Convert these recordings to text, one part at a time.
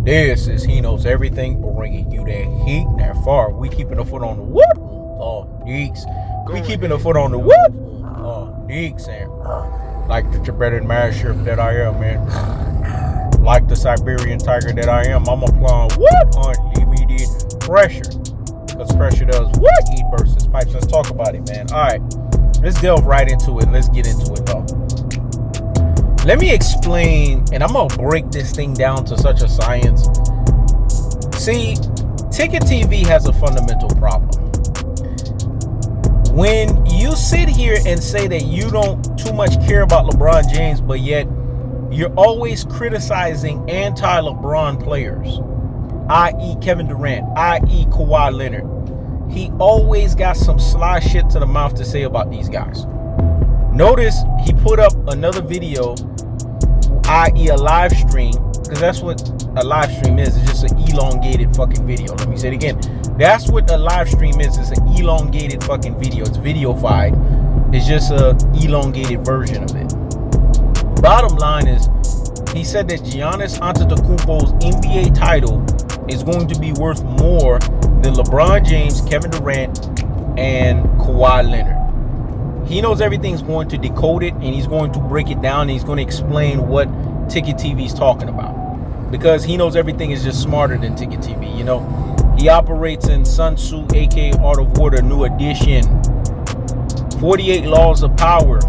This is He Knows Everything, bringing you that heat, that far. We keeping the foot on the wood. Oh, Deeks. We keeping the foot on the wood. Oh, Deeks. And like the Tibetan mastiff that I am, man. Like the Siberian tiger that I am, I'm applying what on immediate pressure. Because pressure does what? Heat versus pipes. Let's talk about it, man. All right. Let's delve right into it. Let's get into it, though. Let me explain, and I'm going to break this thing down to such a science. See, Ticket TV has a fundamental problem. When you sit here and say that you don't too much care about LeBron James, but yet you're always criticizing anti-LeBron players, i.e. Kevin Durant, i.e. Kawhi Leonard, he always got some sly shit to the mouth to say about these guys. Notice he put up another video, i.e. a live stream, because that's what a live stream is. It's just an elongated fucking video. Let me say it again. That's what a live stream is. It's an elongated fucking video. It's videofied. It's just a elongated version of it. Bottom line is, he said that Giannis Antetokounmpo'S NBA title is going to be worth more than LeBron James, Kevin Durant, and Kawhi Leonard. He knows everything's going to decode it, and he's going to break it down, and he's going to explain what Ticket TV is talking about. Because he knows everything is just smarter than Ticket TV, you know. He operates in Sun Tzu, aka Art of War, New Edition, 48 Laws of Power,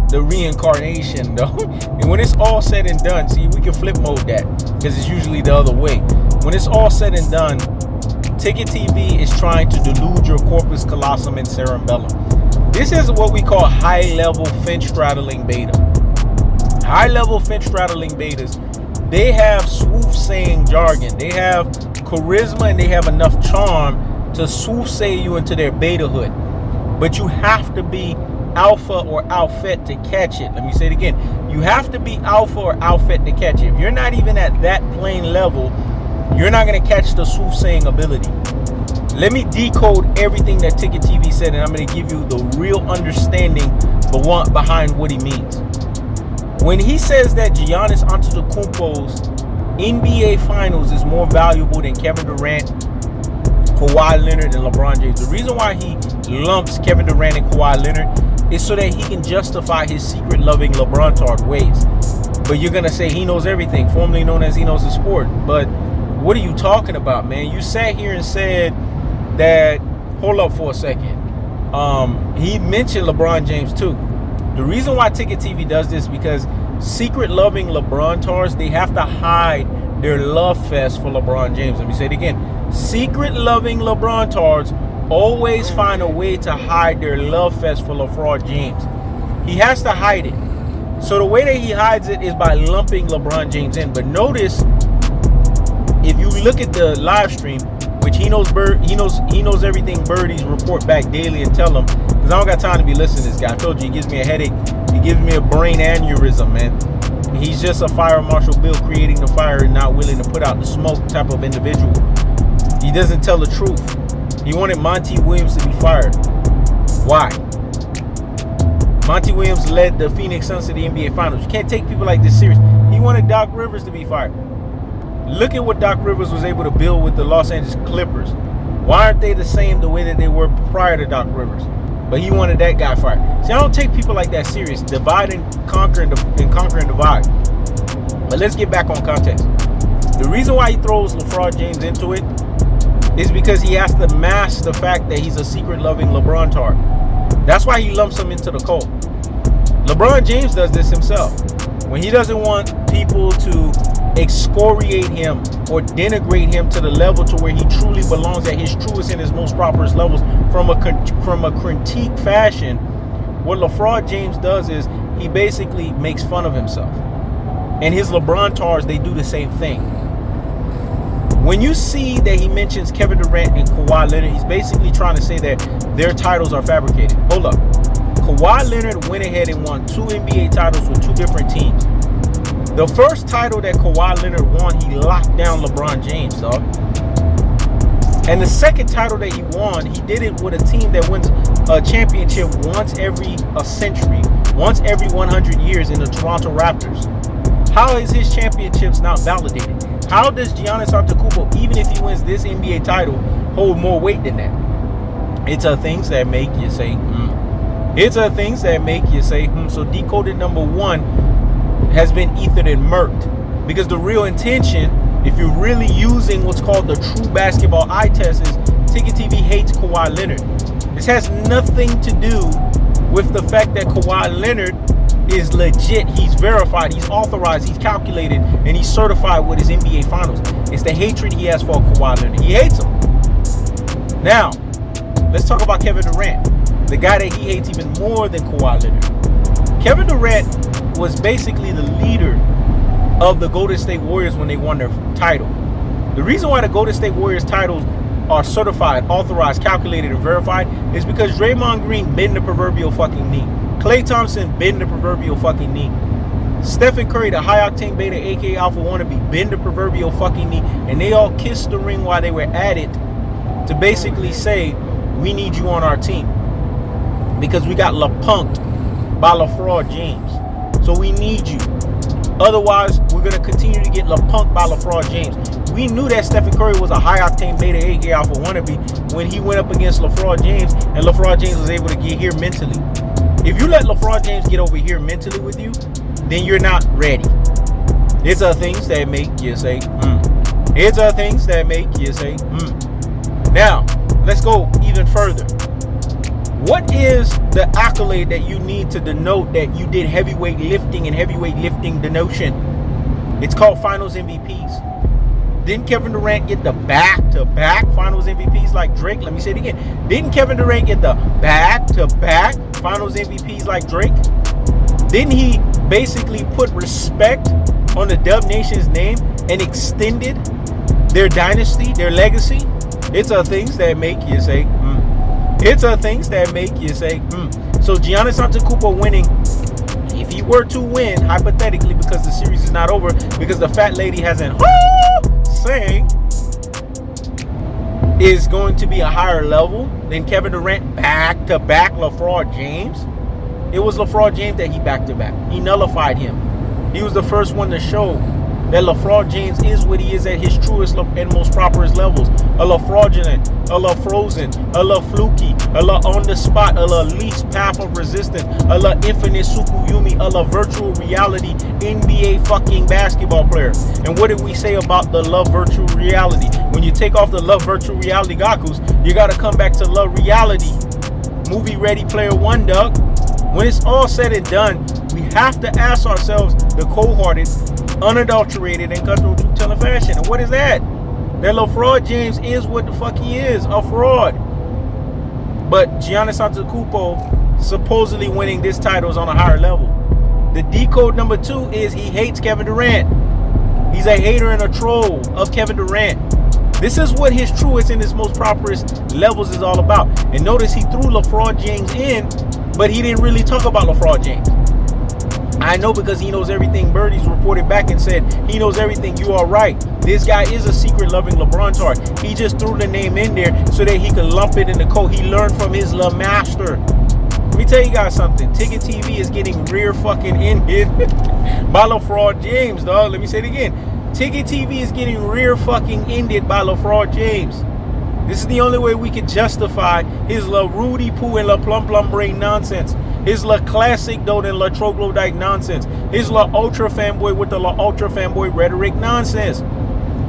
the reincarnation, though. And when it's all said and done, see, we can flip mode that, because it's usually the other way. When it's all said and done, Ticket TV is trying to delude your corpus callosum and cerebellum. This is what we call high-level fin-straddling beta. High-level fin-straddling betas, they have soothsaying jargon. They have charisma and they have enough charm to soothsay you into their betahood. But you have to be alpha or alphet to catch it. Let me say it again. You have to be alpha or alphet to catch it. If you're not even at that plane level, you're not going to catch the soothsaying ability. Let me decode everything that Ticket TV said, and I'm going to give you the real understanding behind what he means. When he says that Giannis Antetokounmpo'S NBA Finals is more valuable than Kevin Durant, Kawhi Leonard, and LeBron James, the reason why he lumps Kevin Durant and Kawhi Leonard is so that he can justify his secret-loving LeBron-tard ways. But you're going to say he knows everything, formerly known as he knows the sport. But what are you talking about, man? You sat here and said that, hold up for a second. He mentioned LeBron James too. The reason why Ticket TV does this because secret-loving LeBron-tards, they have to hide their love fest for LeBron James. Let me say it again. Secret-loving LeBron-tards always find a way to hide their love fest for LeBron James. He has to hide it. So the way that he hides it is by lumping LeBron James in. But notice, if you look at the live stream, which he knows everything birdies report back daily and tell him, because I don't got time to be listening to this guy. I told you, he gives me a headache. He gives me a brain aneurysm, man. He's just a Fire Marshal Bill creating the fire and not willing to put out the smoke type of individual. He doesn't tell the truth. He wanted Monty Williams to be fired. Why? Monty Williams led the Phoenix Suns to the NBA Finals. You can't take people like this serious. He wanted Doc Rivers to be fired. Look at what Doc Rivers was able to build with the Los Angeles Clippers. Why aren't they the same the way that they were prior to Doc Rivers? But he wanted that guy fired. See, I don't take people like that serious. Divide and conquer and divide. But let's get back on context. The reason why he throws LeBron James into it is because he has to mask the fact that he's a secret-loving LeBron-tard. That's why he lumps him into the cult. LeBron James does this himself. When he doesn't want people to excoriate him or denigrate him to the level to where he truly belongs at his truest and his most properest levels from a critique fashion, what LeBron James does is he basically makes fun of himself. And his LeBron-tards, they do the same thing. When you see that he mentions Kevin Durant and Kawhi Leonard, he's basically trying to say that their titles are fabricated. Hold up. Kawhi Leonard went ahead and won 2 NBA titles with 2 different teams. The first title that Kawhi Leonard won, he locked down LeBron James, dog. And the second title that he won, he did it with a team that wins a championship once every century, once every 100 years in the Toronto Raptors. How is his championships not validated? How does Giannis Antetokounmpo, even if he wins this NBA title, hold more weight than that? It's things that make you say, It's things that make you say, So decoded number 1 has been ethered and murked. Because the real intention, if you're really using what's called the true basketball eye test, is Ticket TV hates Kawhi Leonard. This has nothing to do with the fact that Kawhi Leonard is legit. He's verified, he's authorized, he's calculated, and he's certified with his NBA Finals. It's the hatred he has for Kawhi Leonard. He hates him. Now, let's talk about Kevin Durant, the guy that he hates even more than Kawhi Leonard. Kevin Durant was basically the leader of the Golden State Warriors when they won their title. The reason why the Golden State Warriors titles are certified, authorized, calculated, and verified is because Draymond Green bent the proverbial fucking knee. Klay Thompson bent the proverbial fucking knee. Stephen Curry, the high-octane beta, aka Alpha wannabe, bent the proverbial fucking knee. And they all kissed the ring while they were at it to basically say, we need you on our team. Because we got LaPunked by LaFraud James. So we need you. Otherwise, we're going to continue to get LaPunked by LaFraud James. We knew that Stephen Curry was a high-octane beta, aka Alpha wannabe, when he went up against LaFraud James, and LaFraud James was able to get here mentally. If you let LaFraud James get over here mentally with you, then you're not ready. It's things that make you say, It's things that make you say, Now, let's go even further. What is the accolade that you need to denote that you did heavyweight lifting and heavyweight lifting denotion? It's called Finals MVPs. Didn't Kevin Durant get the back-to-back Finals MVPs like Drake? Let me say it again. Didn't Kevin Durant get the back-to-back Finals MVPs like Drake? Didn't he basically put respect on the Dub Nation's name and extended their dynasty, their legacy? It's things that make you say, It's things that make you say, So Giannis Antetokounmpo winning, if he were to win, hypothetically, because the series is not over, because the fat lady hasn't saying, is going to be a higher level than Kevin Durant back-to-back LaFraud James. It was LaFraud James that he back-to-back. He nullified him. He was the first one to show that LaFraud James is what he is at his truest and most properest levels. A la fraudulent, a la frozen, a la fluky, a la on the spot, a la least path of resistance, a la infinite Sukuyumi, a la virtual reality NBA fucking basketball player. And what did we say about the love virtual reality? When you take off the love virtual reality goggles, you got to come back to love reality. Movie Ready Player One, Doug. When it's all said and done, we have to ask ourselves the cold-hearted, unadulterated, and cutthroat truth-telling fashion. And what is that? That LaFraud James is what the fuck he is, a fraud. But Giannis Antetokounmpo supposedly winning this title is on a higher level. The decode number 2 is he hates Kevin Durant. He's a hater and a troll of Kevin Durant. This is what his truest and his most properest levels is all about. And notice he threw LaFraud James in, but he didn't really talk about LaFraud James. I know because he knows everything. Birdie's reported back and said he knows everything. You are right. This guy is a secret-loving LeBron tart. He just threw the name in there so that he could lump it in the coat. He learned from his La Master. Let me tell you guys something. Ticket TV is getting rear fucking ended by LaFraud James, dog. Let me say it again. Ticket TV is getting rear fucking ended by LaFraud James. This is the only way we can justify his La Rudy Poo and La Plum Plum Brain nonsense. His La Classic Dote and La Troglodyte nonsense. His La Ultra Fanboy with the La Ultra Fanboy rhetoric nonsense.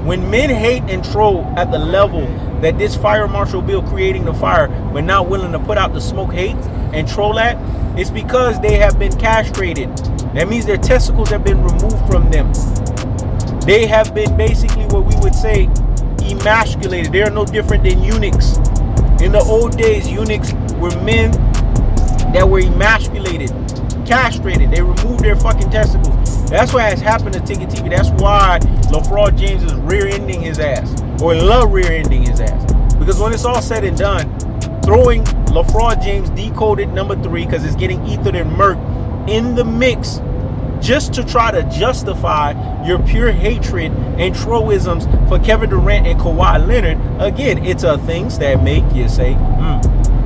When men hate and troll at the level that this fire marshal bill creating the fire but not willing to put out the smoke hate and troll at, it's because they have been castrated. That means their testicles have been removed from them. They have been basically what we would say emasculated. They are no different than eunuchs. In the old days, eunuchs were men that were emasculated, castrated. They removed their fucking testicles. That's what has happened to Ticket TV. That's why LaFraud James is rear-ending his ass, or love rear-ending his ass. Because when it's all said and done, throwing LaFraud James decoded number 3, because it's getting ethered and murked in the mix, just to try to justify your pure hatred and troisms for Kevin Durant and Kawhi Leonard. Again, it's things that make you say,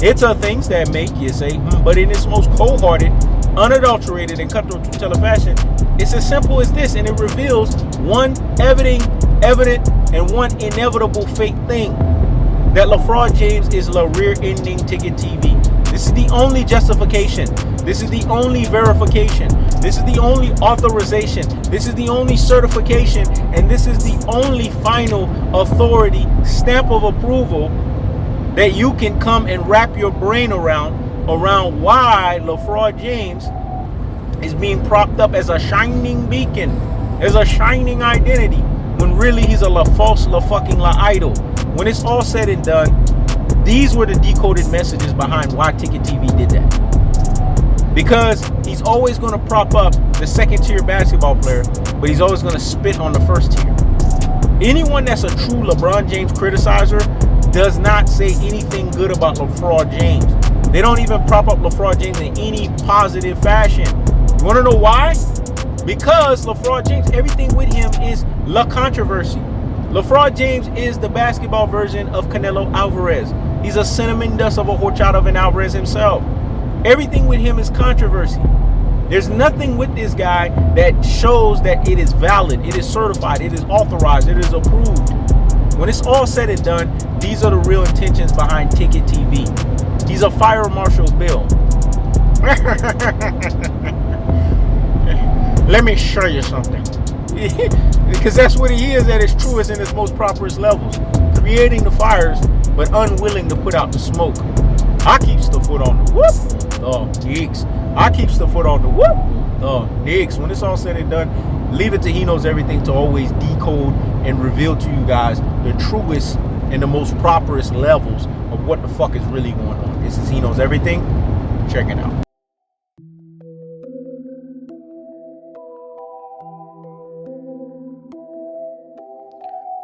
It's things that make you say, But in its most cold-hearted, unadulterated, and cutthroat truth-telling fashion, it's as simple as this, and it reveals one evident evident and one inevitable fake thing, that LeBron James is the rear-ending Ticket TV. This is the only justification. This is the only verification. This is the only authorization. This is the only certification. And this is the only final authority stamp of approval that you can come and wrap your brain around why LeBron James is being propped up as a shining beacon, as a shining identity, when really he's a false fucking idol. When it's all said and done, these were the decoded messages behind why Ticket TV did that. Because he's always going to prop up the second tier basketball player, but he's always going to spit on the first tier. Anyone that's a true LeBron James criticizer does not say anything good about LeBron James. They don't even prop up LeBron James in any positive fashion. You want to know why? Because LeBron James, everything with him is la controversy. LeBron James is the basketball version of Canelo Alvarez. He's a cinnamon dust of a horchata of an Alvarez himself. Everything with him is controversy. There's nothing with this guy that shows that it is valid, it is certified, it is authorized, it is approved. When it's all said and done, these are the real intentions behind Ticket TV. He's a fire marshal bill. Let me show you something. Because that's what he is at his truest and his most properest levels. Creating the fires, but unwilling to put out the smoke. I keeps the foot on the whoop. Oh, Knicks. I keeps the foot on the whoop. Oh, Knicks. When it's all said and done, leave it to He Knows Everything to always decode and reveal to you guys the truest and the most properest levels of what the fuck is really going on. This is He Knows Everything. Check it out.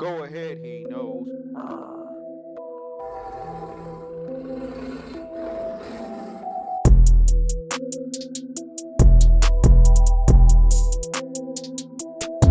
Go ahead, He Knows.